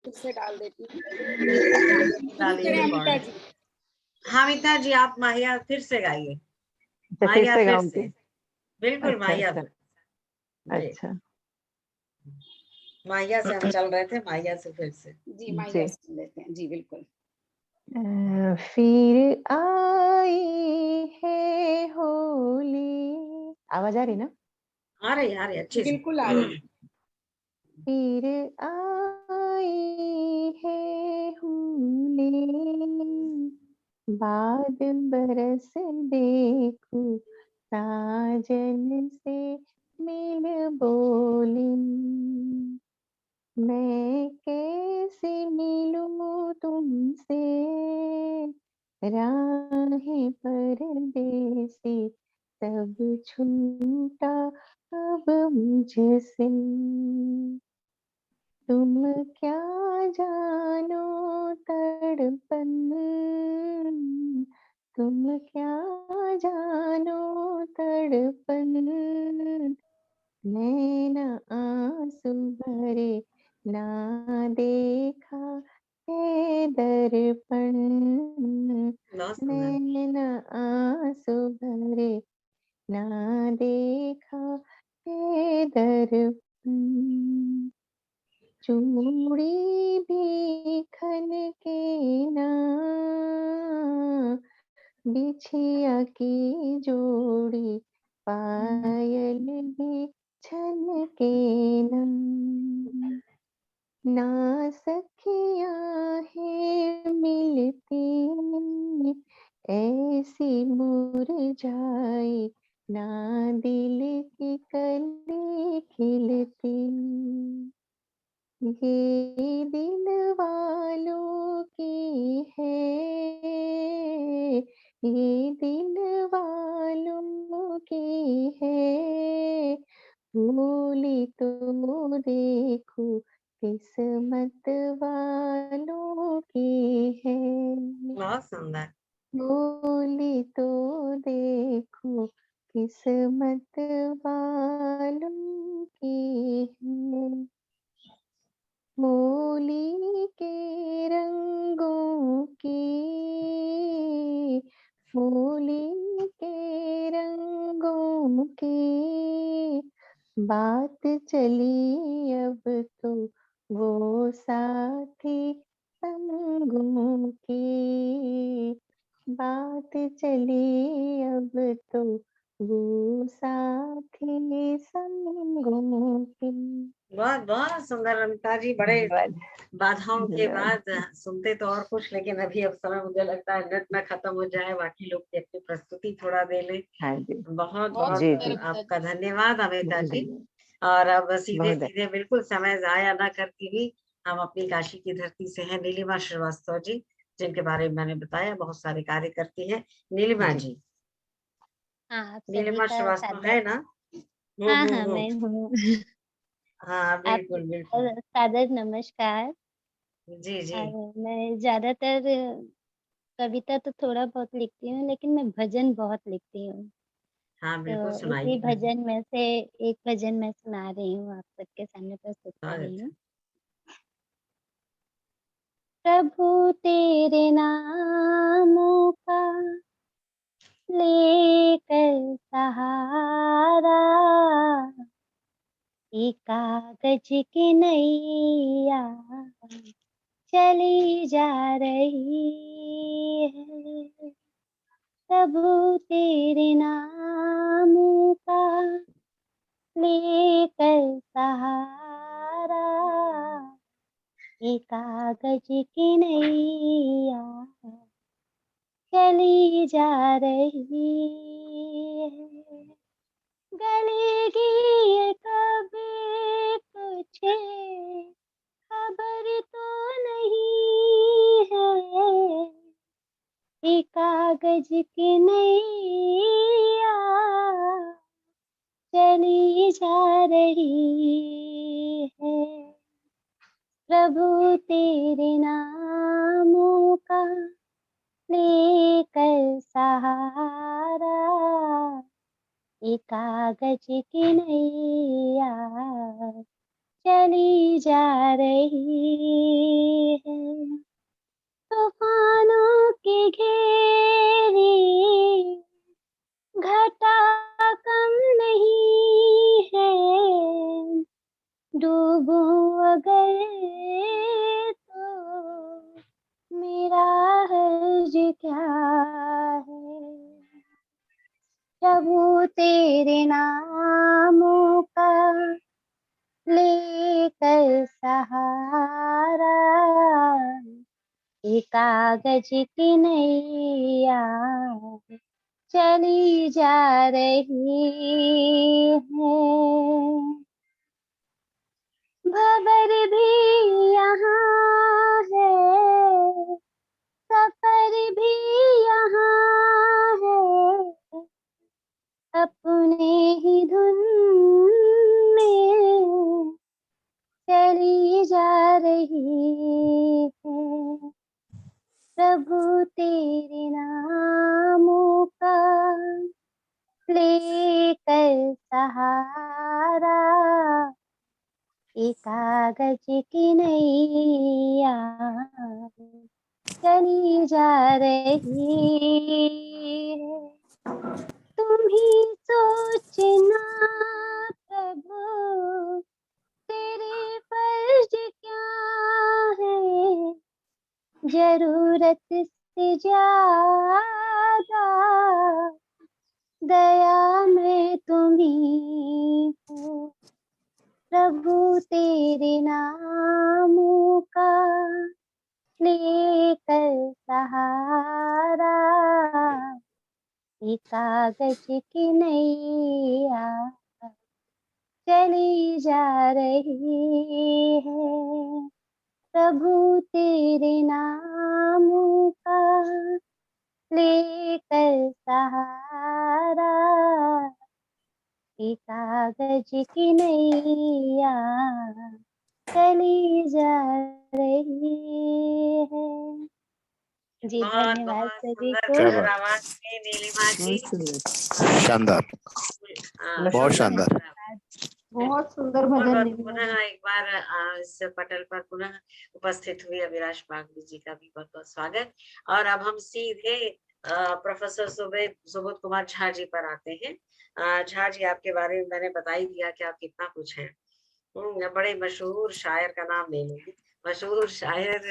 फिर से डाल देती हूँ। डालिए अमिता रिकॉर्ड। जी। हाँ अमिता जी, आप माहिया फिर से गाइए। अच्छा, फिर माहिया से फिर गाऊंगी। से, बिल्कुल अच्छा माहिया अच्छा फिर जी। अच्छा माहिया से हम चल रहे थे, माहिया से फिर से। जी, माहिया जी। सुन लेते हैं। जी, बिल्कुल। फिर आई है होली। आवाज आ रही ना? आ रही अच्छी से। बिल्कुल आ रही। फिर आई है होली, बाद बरस देखूं साजन से मिल बोली। मैं कैसे मिलूं तुमसे, राहें परदेसी सब छूटा अब मुझसे। तुम क्या जानो तड़पन, तुम क्या जानो तड़पन, नैना आंसू भरे ना देखा है दर्पण, बहुत सुंदर। नैना आंसू भरे ना देखा है दर्पण। चूड़ी भी खनके ना, बिछिया की जोड़ी पायल भी छनके ना। ना सखियां है मिलती ऐसी मुरझाई, ना दिल की कली खिलती। ये दिल वालों की है, ये दिल वालों की है, भूली तो देखो किस्मत वालों की है। बहुत सुंदर। भूली तो देखो किस्मत वालों की है। होली के रंगों की, होली के रंगों की बात चली अब तो वो साथी संगों की, बात चली अब तो वो साथी संगों की। बहुत बहुत सुंदर अमिता जी, बड़े धन्यवाद। बाधाओं के धन्यवाद। बाद सुनते तो और कुछ, लेकिन अभी अब समय मुझे लगता है नृत्य में खत्म हो जाए, बाकी लोग की अपनी प्रस्तुति थोड़ा दे ले। हाँ जी। बहुत बहुत बहुत जी सुंदर जी, अमिता आपका जी। धन्यवाद अमिता बहुत जी। धन्यवाद। और अब सीधे बहुत सीधे बिल्कुल समय जाया ना करती हुई हम अपनी काशी की धरती से हैं, नीलिमा श्रीवास्तव जी, जिनके बारे में मैंने बताया बहुत सारे कार्य करती हैं। नीलिमा जी। जी, हाँ, आप सभी नीलिमा का श्रीवास्तव सादर। है ना? हाँ हाँ, हम्म। मैं हूँ। हाँ आप बिल्कुल बिल्कुल। सबका सादर नमस्कार। जी जी। और मैं ज्यादातर कविता तो थोड़ा बहुत लिखती हूँ, लेकिन मैं भजन बहुत लिखती हूँ। हाँ बिल्कुल, तो सुनाइए इसी भजन। भजन में से एक भजन मैं सुना रही हूँ, आप सबके सामने प्रस्तुत कर बहुत रही अच्छा। हूँ। प्रभु तेरे नामों का लेकर सहारा, एक कागज की नैया चली जा रही है। प्रभु तेरे नामों का लेकर सहारा, एक कागज की नैया चली जा रही है। गलेगी ये कभी तुझे खबर तो नहीं है, एक कागज की नैया चली जा रही है। प्रभु तेरे नामों का लेकर सहारा, एक कागज की नैया चली जा रही है। तूफानों की घेरी घटा कम नहीं है, डूबूं अगर तो मेरा हर्ज क्या है। प्रभु तेरे नामों का लेकर सहारा, एक कागज की नैया चली जा रही है। भंवर भी यहाँ है, सफर भी यहाँ है, अपने ही धुन में चली जा रही है। प्रभु तेरे नामों का लेकर सहारा, एक कागज की नैया चली जा रही है। तुम ही सोचना प्रभु तेरे फर्ज क्या है, जरूरत से ज्यादा दया में तुम्ही हो। प्रभु तेरे नामों का लेकर सहारा, एक कागज की नैया चली जा रही है। प्रभु तेरे नामों का लेकर सहारा, एक कागज की नैया चली जा रही है। जी बहुत धन्यवाद बहुत सभी सुंदर को। क्या मधुर बात। आवाज में नीलिमा जी। बहुत सुंदर, शानदार, हाँ, बहुत शानदार। बहुत सुंदर बहुत भजन बहुत नीलिमा पुनः जी। एक बार इस पटल पर पुनः उपस्थित हुए अभिलाष बागड़ी जी का भी बहुत बहुत स्वागत। और अब हम सीधे प्रोफेसर सुबोध कुमार झा जी पर आते हैं। झा जी, आपके बारे में मैंने बता ही दिया कि आप कितना कुछ हैं। बड़े मशहूर शायर का नाम ले लूंगी। मशहूर शायर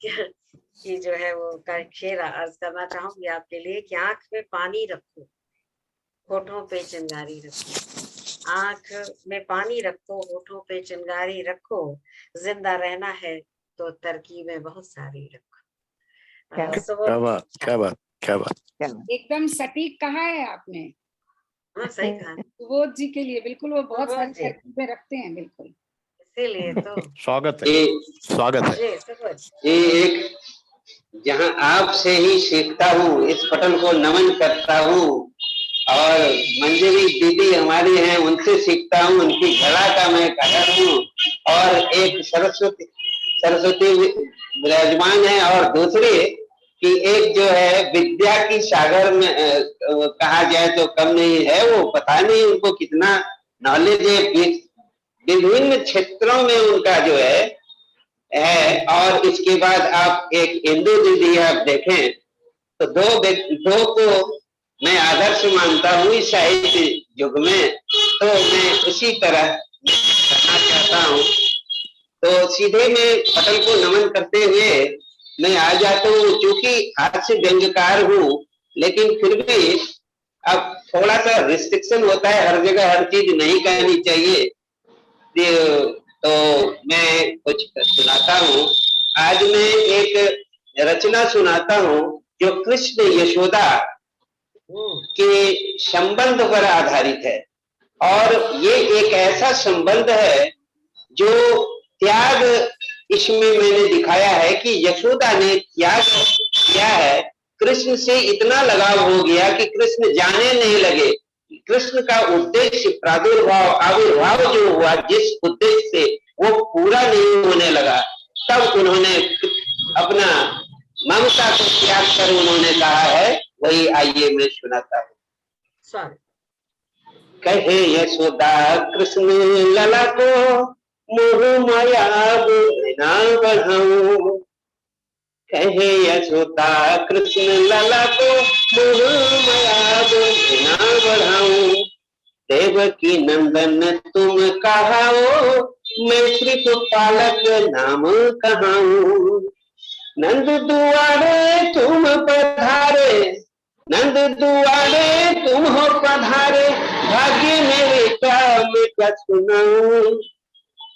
की जो है वो का शेर अर्ज करना चाहूंगी आपके लिए कि आंख में पानी रखो, होठों पे चिंगारी रखो। आंख में पानी रखो, होठों पे चिंगारी रखो, जिंदा रहना है तो तरकीबें बहुत सारी रखो। क्या क्या बात, क्या बात, क्या बात। एकदम सटीक कहा है आपने। हाँ, सही कहा। सुबोध जी के लिए बिल्कुल, वो बहुत सुबोध सारी जी। तरकीबें रखते हैं बिल्कुल। इसीलिए तो स्वागत है, ये स्वागत है। जी सुबोध। ये एक जहां आपसे ही सीखता हूँ, इस पटल को नमन करता हूँ और मंजरी दीदी हमारी हैं, उनसे सीखता हूँ, उनकी घड़ा का मैं कदर हूँ। और एक सरस्वती विराजमान है और दूसरी कि एक जो है विद्या की सागर में कहा जाए तो कम नहीं है। वो पता नहीं उनको कितना नॉलेज है, विभिन्न क्षेत्रों में उनका जो है। और इसके बाद आप एक इंदु दीदी आप देखें तो दो को मैं आदर्श मानता हूँ इस साहित्य युग में। तो मैं उसी तरह करना चाहता हूँ। तो सीधे मैं पटल को नमन करते हुए मैं आ जाता हूँ। चूंकि हास्य व्यंग्यकार हूँ, लेकिन फिर भी अब थोड़ा सा रिस्ट्रिक्शन होता है, हर जगह हर चीज नहीं कहनी चाहिए। तो मैं कुछ सुनाता हूँ। आज मैं एक रचना सुनाता हूँ जो कृष्ण यशोदा के संबंध पर आधारित है। और ये एक ऐसा संबंध है जो त्याग इसमें मैंने दिखाया है कि यशोदा ने त्याग किया है। कृष्ण से इतना लगाव हो गया कि कृष्ण जाने नहीं लगे। कृष्ण का उद्देश्य प्रादुर्भाव आविर्भाव जो हुआ, जिस उद्देश्य से वो पूरा नहीं होने लगा, तब उन्होंने अपना ममता को त्याग कर उन्होंने कहा है। वही आइए मैं सुनाता हूँ। कहे यशोदा कृष्ण लला को, मोह माया ना बढ़ाऊं। कहे यशोदा कृष्ण लला को मोह माया ना बढ़ाऊं। देवकी नंदन तुम कहाओ मैं सिर्फ पालक नाम कहाऊं। नंद दुआरे तुम पधारे, नंद दुआरे तुम हो पधारे, भाग्य मेरे क्या मैं क्या सुनाऊं।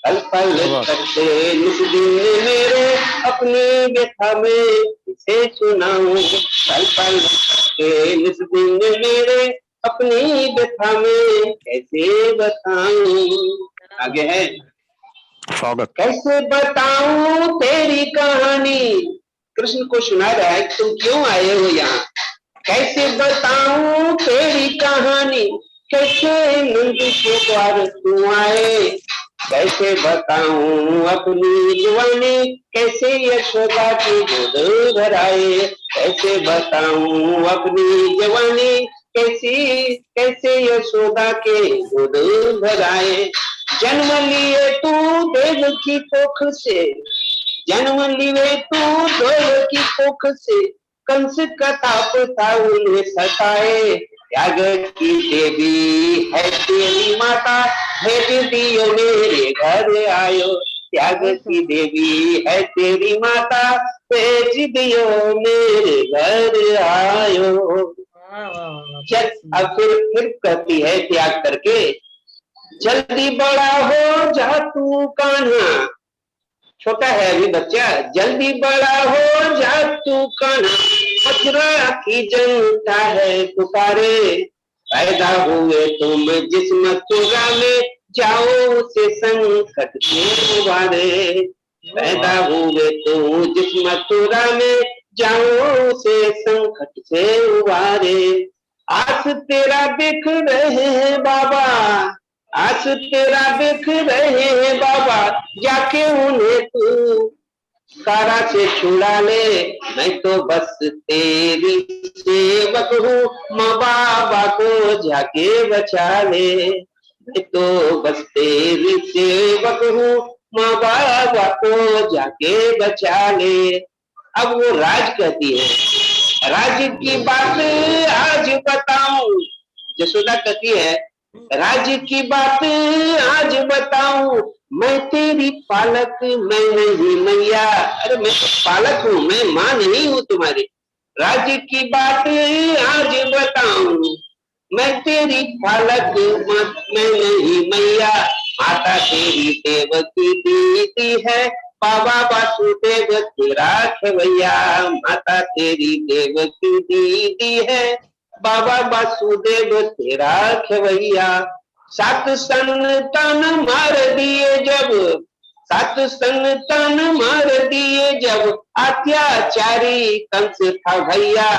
पल पल करते निस दिन मेरे अपनी व्यथा में इसे सुनाऊं। पल पल करते निस दिन मेरे अपनी व्यथा में कैसे बताऊं। आगे है स्वागत। कैसे बताऊं तेरी कहानी। कृष्ण को सुना रहा है तुम क्यों आए हो यहाँ। कैसे बताऊं तेरी कहानी, कैसे नंद के द्वार तू आए। कैसे बताऊं अपनी जवानी, कैसे यशोदा की गोद भराए। कैसे बताऊं अपनी जवानी, कैसे यशोदा के गोद भराए। जन्म लिए तू देव की कोख से, जन्म लिए तू देव की कोख से, कंस का ताप था उन्हें सताए। त्याग की देवी है तेरी माता, भेज दियो मेरे घर आयो। त्याग की देवी है तेरी माता, भेज दियो मेरे घर आयो। चल अब फिर कहती है त्याग करके, जल्दी बड़ा हो जा तू कान्हा। छोटा है अभी बच्चा, जल्दी बड़ा हो जा तू कान्हा। मथुरा की जनता है पुकारे, पैदा हुए तुम जिस मथुरा में, जाओ उसे संकट से उबारे। पैदा हुए तुम जिस मथुरा में, जाओ उसे संकट से उबारे। आस तेरा देख रहे हैं बाबा, आस तेरा देख रहे हैं बाबा, जाके उन्हें तू कारा से छुड़ा ले। मैं तो बस तेरी सेवक हूँ, माँ बाबा को जाके बचा ले। मैं तो बस तेरी सेवक हूँ, माँ बाबा को जाके बचा ले। अब वो राज कहती है, राज की बात आज बताऊं। यशोदा कहती है राज्य की बात आज बताऊं, मैं तेरी पालक मैं नहीं मैया। अरे मैं तो पालक हूँ, मैं माँ नहीं हूँ तुम्हारी। राज्य की बात आज बताऊं, मैं तेरी पालक मैं नहीं मैया। माता तेरी देवकी दीदी है, बाबा वासुदेव तेरा खेवैया। माता तेरी देवकी दीदी है, बाबा वासुदेव तेरा खेवैया। सात संतान मार दिए जब, सात संतान मार दिए जब, अत्याचारी कंस था भैया।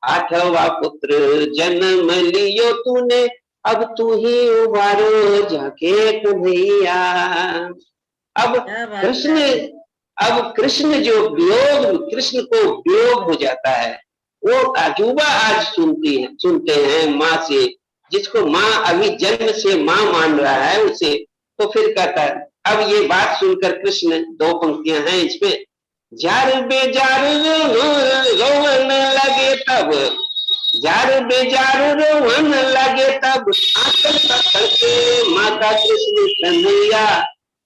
आठवां पुत्र जन्म लियो तूने, अब तू ही उबारो जाके कन्हैया। अब कृष्ण जो वियोग, कृष्ण को वियोग हो जाता है, वो अजूबा आज सुनते हैं माँ से, जिसको माँ अभी जन्म से माँ मान रहा है उसे। तो फिर कहता है, अब ये बात सुनकर कृष्ण, दो पंक्तियां हैं इसमें, जार बेजार रोवन लगे तब, जार बेजार रोवन लगे तब, आंचल पकड़ के माता कृष्ण कन्हैया।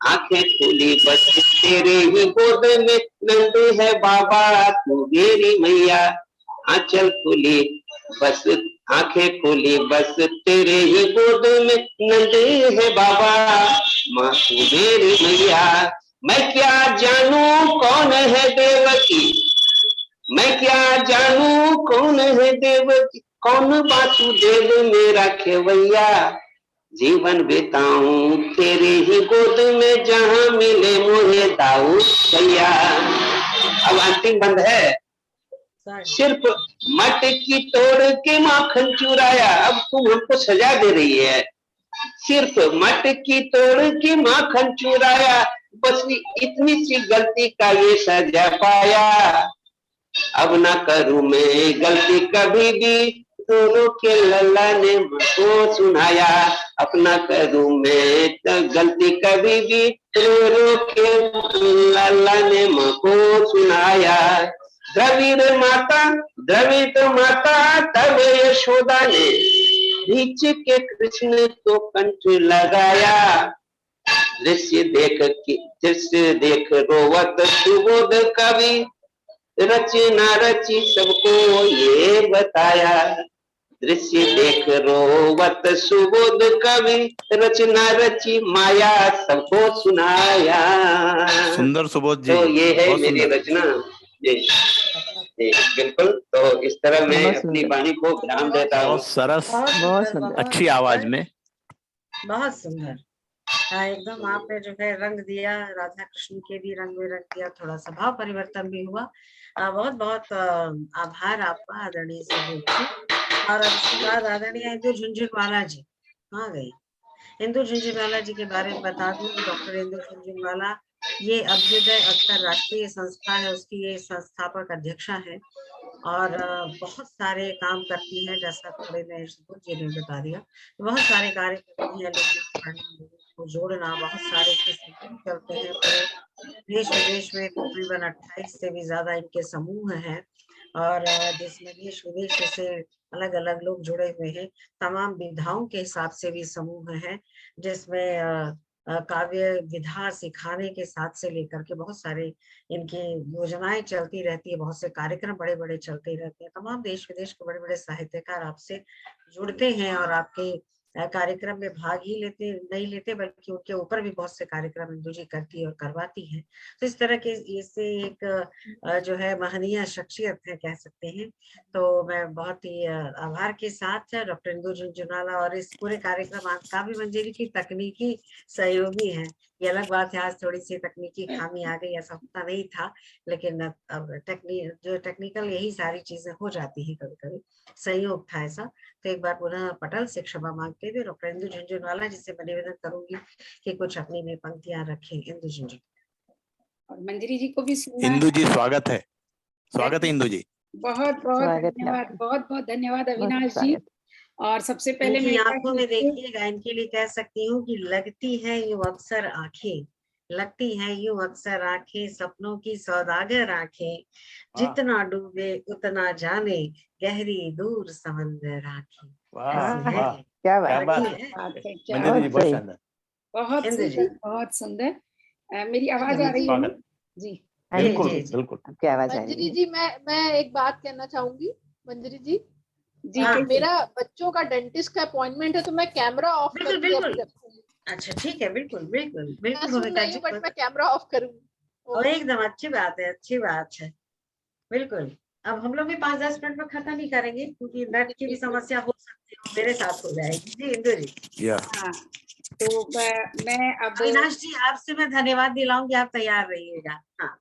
आंखें खुली बस तेरे ही गोद में, नंद है बाबा तू मेरी मैया। आंचल खुली बस, आंखें खुली बस तेरे ही गोद में, नंद है बाबा माँ तू मेरी मैया। मैं क्या जानू कौन है देवकी, मैं क्या जानू कौन है देवकी, कौन वासुदेव मेरा खेवैया। जीवन बिताऊं तेरे ही गोद में, जहां मिले मुझे दाऊ भैया। अब अंतिम बंद है, सिर्फ मटकी तोड़ के माखन चुराया। अब तुम हमको सजा दे रही है, सिर्फ मटकी तोड़ के माखन चुराया, बस इतनी सी गलती का ये सजा पाया। अब ना करूं मैं गलती कभी भी, रो रो के लल्ला ने मुझको सुनाया, अपना करूं मैं तो गलती कभी भी, रो रो के लल्ला ने मुझको सुनाया। द्रविड़ माता तब यशोदा ने बीच के कृष्ण को कंठ लगाया। दृश्य देख रोवत सुबोध कवि, रचना रची सबको ये बताया। दृश्य देख रोवत सुबोध कवि, रचना रची माया सबको सुनाया। सुंदर सुबोध जी, तो ये है बहुत मेरी सुंदर। रचना जी। जी बिल्कुल, तो इस तरह मैं बहुत अपनी सुंदर। वाणी को विराम देता हूँ। बहुत सरस, बहुत सुंदर। अच्छी आवाज में। बहुत सुंदर। हाँ, एकदम आपने जो है रंग दिया, राधा कृष्ण के भी रंग में रंग दिया, थोड़ा सा भाव परिवर्तन भी हुआ। बहुत बहुत आभार आपका आदरणीय सुबोध जी। और अब इसके बाद आदरणीय इंदु झुंझुनवाला जी आ गई। इंदु झुंझुनवाला जी के बारे में बता दूं, डॉक्टर इंदु झुंझुनवाला ये अभ्युदय अक्षर राष्ट्रीय संस्था है, उसकी ये संस्थापक अध्यक्षा है और बहुत सारे काम करती है, जैसा थोड़े में सुबोध जी ने बता दिया। बहुत सारे कार्य करती है, लिखना पढ़ना लोगों को जोड़ना, बहुत सारे करते हैं। पूरे देश विदेश में तकरीबन 28 से भी ज्यादा इनके समूह हैं और जिसमें देश विदेश से अलग अलग लोग जुड़े हुए हैं। तमाम विधाओं के हिसाब से भी समूह है, जिसमें काव्य विधा सिखाने के साथ से लेकर के बहुत सारे इनकी योजनाएं चलती रहती है, बहुत से कार्यक्रम बड़े बड़े चलते रहते हैं। तमाम देश विदेश के बड़े बड़े साहित्यकार आपसे जुड़ते हैं और आपके कार्यक्रम में भाग ही नहीं लेते, बल्कि उनके ऊपर भी बहुत से कार्यक्रम इंदु जी करती है और करवाती है। तो इस तरह के इससे एक जो है महनीय शख्सियत है कह सकते हैं। तो मैं बहुत ही आभार के साथ डॉक्टर इंदु झुंझुनवाला और इस पूरे कार्यक्रम आज काव्य मंजरी की तकनीकी सहयोगी है। ये अलग बात है, आज थोड़ी सी तकनीकी खामी आ गई, ऐसा होता नहीं था, लेकिन अब टेक्निकल यही सारी चीजें हो जाती है, कभी कभी संयोग था ऐसा। तो एक बार पुनः पटल से क्षमा मांगते हुए डॉक्टर इंदु झुंझुनवाला जी से मैं निवेदन करूंगी कि कुछ अपनी में पंक्तियां रखें। इंदु झुंझुन और मंजरी जी को भी सुनना इंदु जी स्वागत है, स्वागत है इंदु जी। बहुत बहुत स्वागत है धन्यवाद, आपका। बहुत बहुत धन्यवाद बहुत अविनाश जी। स्वागत। और सबसे पहले इनकी मैं आंखों में देखिएगा, इनके लिए कह सकती हूँ कि लगती है यूं अक्सर आंखें, लगती है यूं अक्सर आंखें, सपनों की सौदागर आंखें, जितना डूबे उतना जाने, गहरी दूर समंदर आंखें। वाह ऐसी वाह, है, क्या बात क्या है। बात बाकी है। है। बात है, क्या मंजरी जी बहुत सही। शानदार। बहुत इंदु जी सुंदर, बहुत सुंदर। मेरी आवाज आ रही है स्वागत। जी? हाँ जी बिल्कुल जी जी बिल्कुल। आपकी आवाज आ रही मंजरी है। जी, मैं एक बात कहना चाहूंगी। मंजरी जी, जी हाँ कैसे? मेरा बच्चों का डेंटिस्ट का अपॉइंटमेंट है, तो मैं कैमरा ऑफ बिल्कुल करके अभी बिल्कुल। रखूंगी। अच्छा ठीक है, बिल्कुल बिल्कुल मैं बिल्कुल सुन भूमिका रही जी। हूँ बट मैं कैमरा ऑफ करूंगी। और ओके। एकदम अच्छी बात है, अच्छी बात है, बिल्कुल। अब हम लोग भी 5-10 मिनट में खत्म ही करेंगे, क्योंकि नेट की भी समस्या हो सकती है, मेरे साथ हो जाएगी। जी इंदु जी। या हाँ, तो मैं अब अविनाश जी आपसे मैं धन्यवाद दिलाऊंगी, आप तैयार रहिएगा। हाँ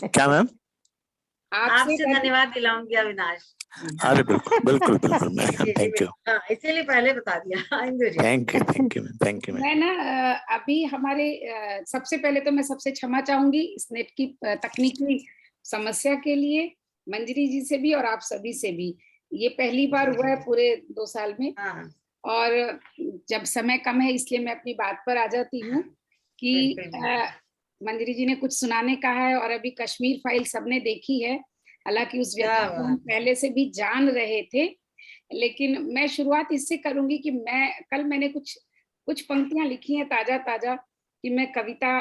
क्या मैम? आपसे धन्यवाद दिलाऊंगी अविनाश जी। हाँ अरे बिल्कुल बिल्कुल बिल्कुल मैम, जी जी थैंक यू हाँ, इसीलिए पहले बता दिया। Indu ji thank you ma'am, thank you ma'am. मैं ना अभी हमारे सबसे पहले तो मैं सबसे क्षमा चाहूंगी इस नेट की तकनीकी समस्या के लिए, मंजरी जी से भी और आप सभी से भी। ये पहली बार हुआ है पूरे 2 साल में, हाँ और जब समय कम है इसलिए मैं अपनी बात पर आ जाती हूँ कि मंजरी जी ने कुछ सुनाने कहा है और अभी कश्मीर फाइल सबने देखी है। हालांकि उस व्यक्ति को हम पहले से भी जान रहे थे, लेकिन मैं शुरुआत इससे करूंगी कि मैंने कुछ पंक्तियां लिखी हैं ताजा ताजा, कि मैं कविता,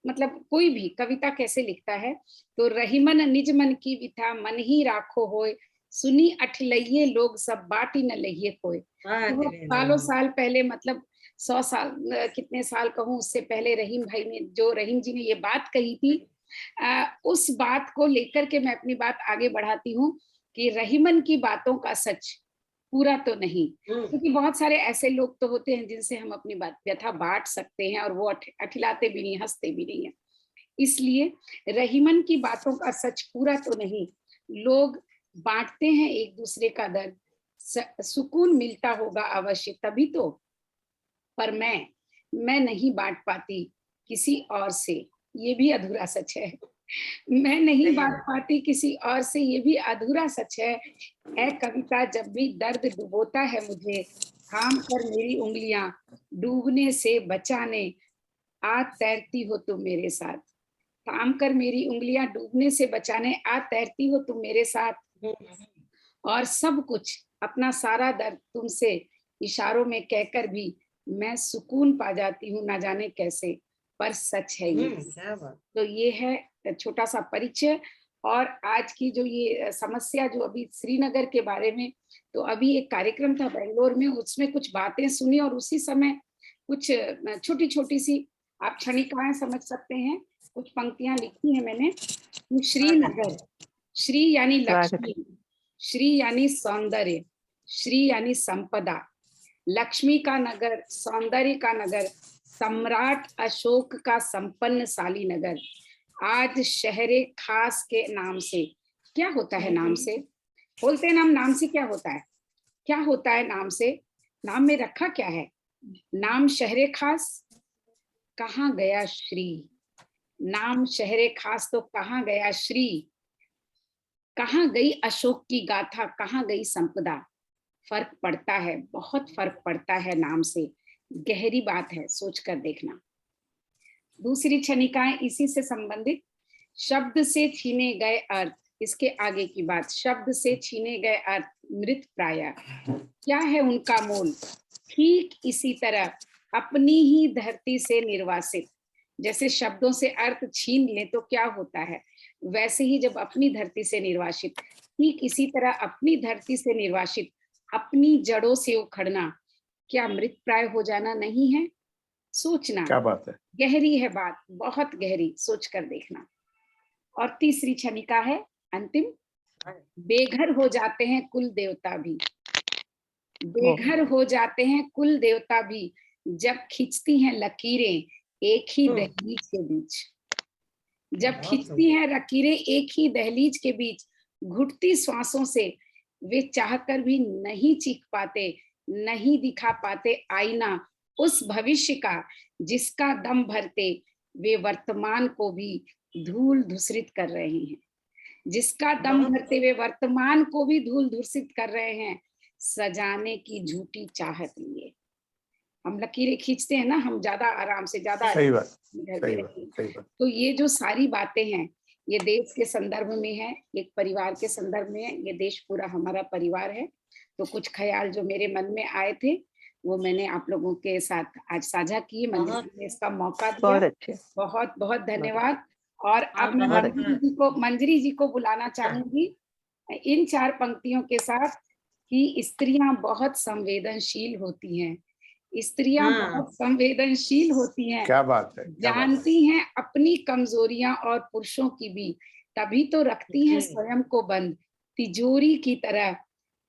मतलब कोई भी कविता कैसे लिखता है। तो रहीमन निज मन की विथा मन ही राखो होए, सुनी अठलइये लोग सब बाटी न लइये कोई। तो सालों साल पहले, मतलब 100 साल, कितने साल कहूँ, उससे पहले रहीम जी ने ये बात कही थी। उस बात को लेकर के मैं अपनी बात आगे बढ़ाती हूँ कि रहीमन की बातों का सच पूरा तो नहीं, क्योंकि बहुत सारे ऐसे लोग तो होते हैं जिनसे हम अपनी बात व्यथा बांट सकते हैं और वो अठिलाते भी नहीं, हंसते भी नहीं है। इसलिए रहीमन की बातों का सच पूरा तो नहीं, लोग बांटते हैं एक दूसरे का दर्द, सुकून मिलता होगा अवश्य तभी तो, पर मैं नहीं बांट पाती किसी और से, ये भी अधूरा सच है। मैं नहीं सही बात है। पाती किसी और से, ये भी अधूरा सच है। ऐ कविता जब भी दर्द डुबोता है मुझे, थाम कर मेरी उंगलियां डूबने से बचाने, आज तैरती हो तुम मेरे साथ। थाम कर मेरी उंगलियां डूबने से बचाने, आज तैरती हो तुम मेरे साथ। और सब कुछ अपना सारा दर्द तुमसे इशारों में कहकर भी मैं सुकून पा जाती हूँ, ना जाने कैसे, पर सच है ये। क्या बात। तो ये है छोटा सा परिचय। और आज की जो ये समस्या जो अभी श्रीनगर के बारे में, तो अभी एक कार्यक्रम था बेंगलोर में, उसमें कुछ बातें सुनी और उसी समय कुछ छोटी छोटी सी आप क्षणिकाएं समझ सकते हैं, कुछ पंक्तियां लिखी है मैंने। श्रीनगर, श्री यानी लक्ष्मी, श्री यानी सौंदर्य, श्री यानी संपदा, लक्ष्मी का नगर, सौंदर्य का नगर, सम्राट अशोक का संपन्नशाली नगर, आज शहरे खास के नाम से। क्या होता है नाम से? बोलते हैं नाम से क्या होता है? क्या होता है नाम से? नाम में रखा क्या है? नाम शहरे खास, कहाँ गया श्री? नाम शहरे खास तो कहाँ गया श्री? कहाँ गई अशोक की गाथा, कहाँ गई संपदा? फर्क पड़ता है, बहुत फर्क पड़ता है नाम से। गहरी बात है, सोच कर देखना। दूसरी क्षणिकाएं इसी से संबंधित। शब्द से छीने गए अर्थ, इसके आगे की बात, शब्द से छीने गए अर्थ मृत प्राय, क्या है उनका मोल? ठीक इसी तरह अपनी ही धरती से निर्वासित। जैसे शब्दों से अर्थ छीन ले तो क्या होता है, वैसे ही जब अपनी धरती से निर्वासित, ठीक इसी तरह अपनी धरती से निर्वासित, अपनी जड़ों से उखड़ना, क्या मृत प्राय हो जाना नहीं है? सोचना। क्या बात है, गहरी है बात, बहुत गहरी, सोच कर देखना। और तीसरी क्षणिका है अंतिम। बेघर हो जाते हैं कुल देवता भी, बेघर हो जाते हैं कुल देवता भी, जब खींचती हैं लकीरें एक ही दहलीज के बीच। जब खींचती हैं लकीरें एक ही दहलीज के बीच, घुटती श्वासों से वे चाहकर भी नहीं चीख पाते, नहीं दिखा पाते आईना उस भविष्य का जिसका दम भरते वे वर्तमान को भी धूल धूसरित कर रहे हैं। जिसका दम भरते वे वर्तमान को भी धूल धूसरित कर रहे हैं, सजाने की झूठी चाहत लिए। हम लकीरें खींचते हैं ना, हम ज्यादा आराम से, ज्यादा सही बात, घर सही पे बात, रहते हैं। सही बात। तो ये जो सारी बातें हैं, ये देश के संदर्भ में है, एक परिवार के संदर्भ में है। ये देश पूरा हमारा परिवार है। तो कुछ ख्याल जो मेरे मन में आए थे वो मैंने आप लोगों के साथ आज साझा किए। मंजरी ने इसका मौका दिया, बहुत अच्छे, बहुत बहुत धन्यवाद। और अब मैं बहुत मंजरी जी को बुलाना चाहूंगी इन 4 पंक्तियों के साथ कि स्त्रियां बहुत संवेदनशील होती हैं, स्त्रियां बहुत संवेदनशील होती हैं, क्या बात है, क्या बात है। जानती हैं अपनी कमजोरियां और पुरुषों की भी, तभी तो रखती हैं स्वयं को बंद, तिजोरी की तरह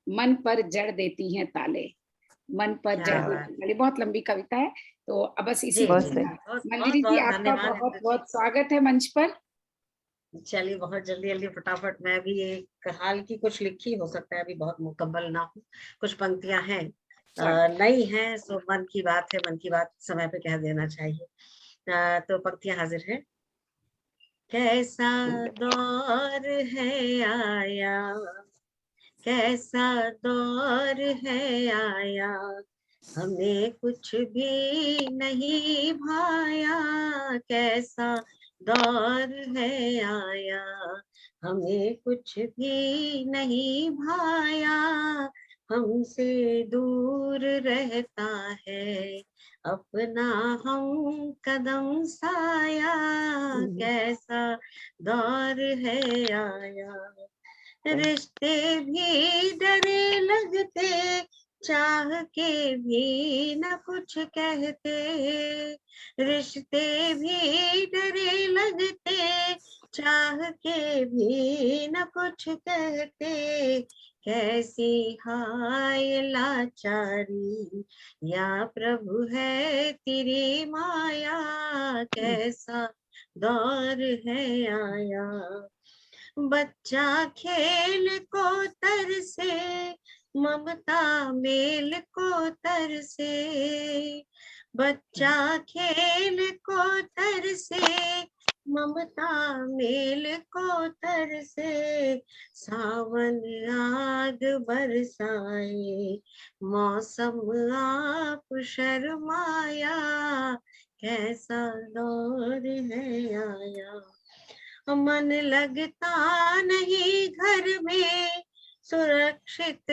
मन पर जड़ देती हैं ताले, मन पर जड़ देती हैं ताले। बहुत लंबी कविता है, तो अब बस इसी के साथ मंजरी जी आपका बहुत बहुत स्वागत है मंच पर। चलिए, बहुत जल्दी जल्दी फटाफट मैं भी एक हाल की कुछ लिखी, हो सकता है अभी बहुत मुकम्मल ना हो, कुछ पंक्तियां हैं नई हैं, सो मन की बात है, मन की बात समय पे कह देना चाहिए। तो पंक्तियां हाजिर है। कैसा दौर है आया, कैसा दौर है आया, हमें कुछ भी नहीं भाया, कैसा दौर है आया, हमें कुछ भी नहीं भाया, हमसे दूर रहता है अपना हम कदम साया, कैसा दौर है आया, रिश्ते भी डरे लगते, चाह के भी न कुछ कहते, रिश्ते भी डरे लगते, चाह के भी न कुछ कहते, कैसी हाय लाचारी, या प्रभु है तेरी माया, कैसा दौर है आया, बच्चा खेल को तरसे, ममता मेल को तरसे, बच्चा खेल को तरसे, ममता मेल को तरसे, सावन आग बरसाए, मौसम आप शर्माया, कैसा दौर है आया। मन लगता नहीं घर में, सुरक्षित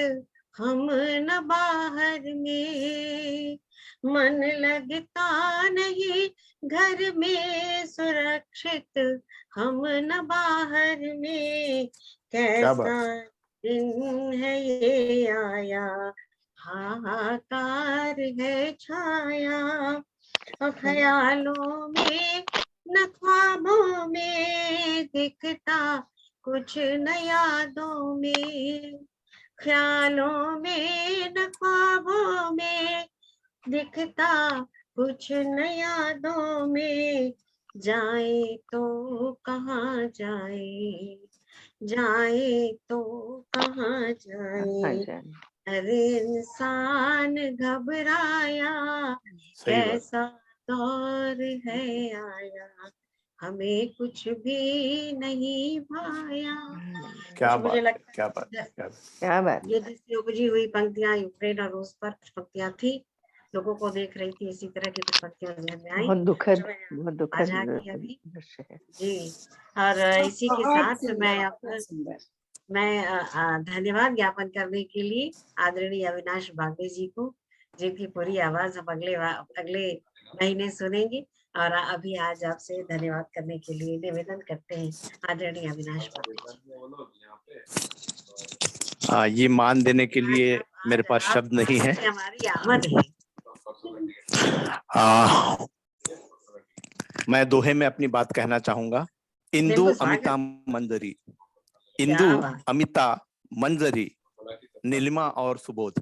हम न बाहर में। मन लगता नहीं घर में, सुरक्षित हम न बाहर में। कैसा दिन है ये आया, हाहाकार है छाया। और ख्यालों में न ख्वाबों में, दिखता कुछ न यादों में। ख्यालों में न ख्वाबों में, दिखता कुछ न यादों में। जाए तो कहाँ जाए, जाए तो कहाँ जाए। हर इंसान घबराया, कैसा दौर है आया। हमें कुछ भी नहीं भाया। क्या मुझे बात, लगता क्या बात, क्या बात। युद्ध से उपजी हुई पंक्तियां, यूक्रेन और रूस पर कुछ पंक्तियां थी, लोगों को देख रही थी, इसी तरह की कुछ पंक्तियां ध्यान में आई। बहुत दुखद, जो मैंने बहुत साझा दुखद की अभी दृश्य है। जी। और इसी के साथ मैं धन्यवाद ज्ञापन करने के लिए आदरणीय अविनाश बागवे जी को, जिनकी पूरी आवाज हम अगले महीने सुनेंगे। और अभी आज आपसे धन्यवाद करने के लिए निवेदन करते हैं आदरणीय अविनाश बागवे जी। ये मान देने के लिए मेरे पास शब्द नहीं है। हमारी आमद है। मैं दोहे में अपनी बात कहना चाहूंगा। इंदु अमिता मंजरी, इंदु अमिता मंजरी, नीलिमा और सुबोध।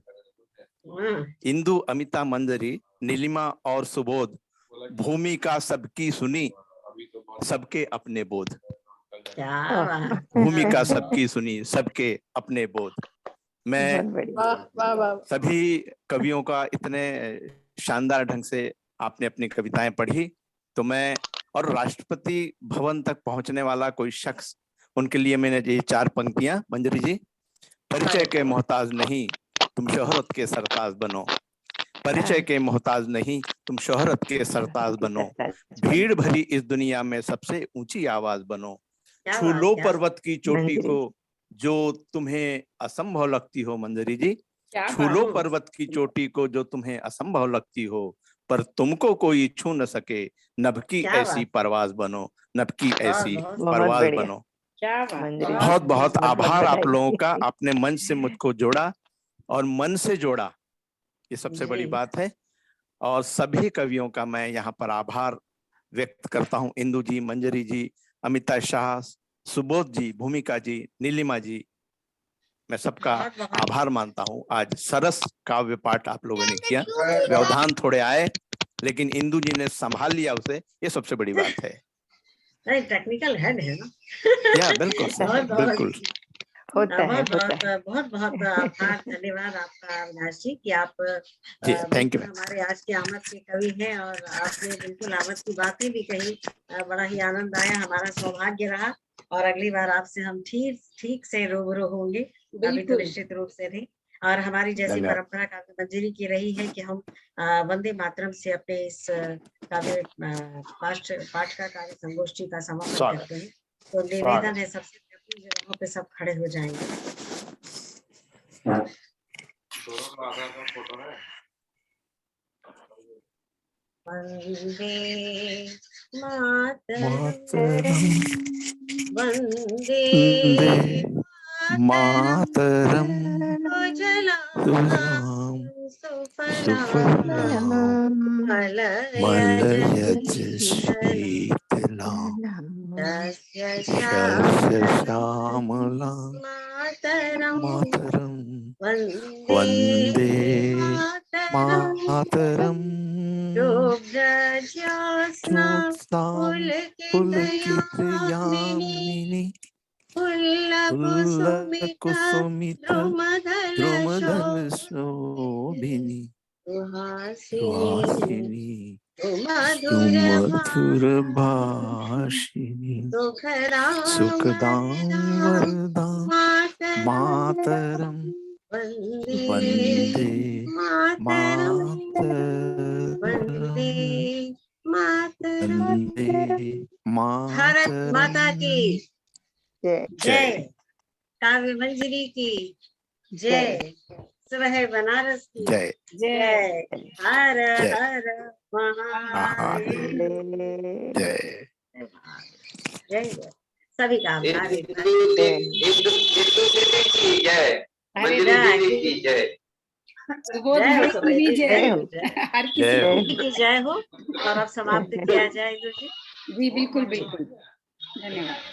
इंदु अमिता मंजरी, नीलिमा और सुबोध, भूमिका सबकी सुनी, सबके अपने बोध। भूमिका सबकी सुनी, सबके अपने बोध। मैं सभी कवियों का इतने शानदार ढंग से आपने अपनी कविताएं पढ़ी, तो मैं और राष्ट्रपति भवन तक पहुंचने वाला कोई शख्स, उनके लिए मैंने ये 4 पंक्तियां। मंजरी जी, परिचय के मोहताज नहीं, तुम शोहरत के सरताज बनो। परिचय के मोहताज नहीं, तुम शोहरत के सरताज बनो। भीड़ भरी इस दुनिया में सबसे ऊंची आवाज बनो। छू लो पर्वत की चोटी को, जो तुम्हें असंभव लगती हो। मंजरी जी, छू लो पर्वत की चोटी को, जो तुम्हें असंभव लगती हो, पर तुमको कोई छू न सके। नभ की ऐसी परवाज बनो, नभ की ऐसी परवाज बनो। बहुत बहुत आभार आप लोगों का। आपने मन से मुझको जोड़ा और मन से जोड़ा, ये सबसे बड़ी बात है। और सभी कवियों का मैं यहाँ पर आभार व्यक्त करता हूँ। इंदु जी, मंजरी जी, अमिता शाह, सुबोध जी, भूमिका जी, नीलिमा जी, मैं सबका आभार मानता हूँ। आज सरस काव्य पाठ आप लोगों ने किया। व्यवधान थोड़े आए, लेकिन इंदु जी ने संभाल लिया उसे, ये सबसे बड़ी बात है। नहीं, टेक्निकल हेड है ना। या बिल्कुल सर, बिल्कुल होता है। बहुत आभार, धन्यवाद आपका अविनाश जी कि आप थैंक यू हमारे आज के आमद के कवि हैं। और आपने बिल्कुल आमद की बातें भी कही, बड़ा ही आनंद आया, हमारा सौभाग्य रहा। और अगली बार आपसे हम ठीक से रूबरू होंगे, अभी तो निश्चित रूप से नहीं। और हमारी जैसी परंपरा काव्य मंजरी की रही है कि हम वंदे मातरम से अपने इस काव्य पाठ का काव्य संगोष्ठी का समापन करते हैं। तो निवेदन है सबसे जगहों पे सब खड़े हो जाएंगे। वंदे मातरम, वंदे मातरम, सुफलाम मलयज शीतलाम, श्यामलाम मातरम, वंदे मातरम। ज्योत्स्ना पुलकित यामिनी, कुसुमित द्रुमदल शोभिनी, सुहासिनी सुमधुर भाषिणी सुखदां वरदां मातरम वंदे वंदे भारत माता की जय। काव्य मंजरी की जय। सुबह बनारस की जय। जय। हर हर महादेव। जय। जय सभी का आभार। मंजरी दीदी की जय। सुबोध भाई की भी जय। हर किसी की जय हो। और अब समाप्त किया जाए। जी बिल्कुल बिल्कुल, धन्यवाद।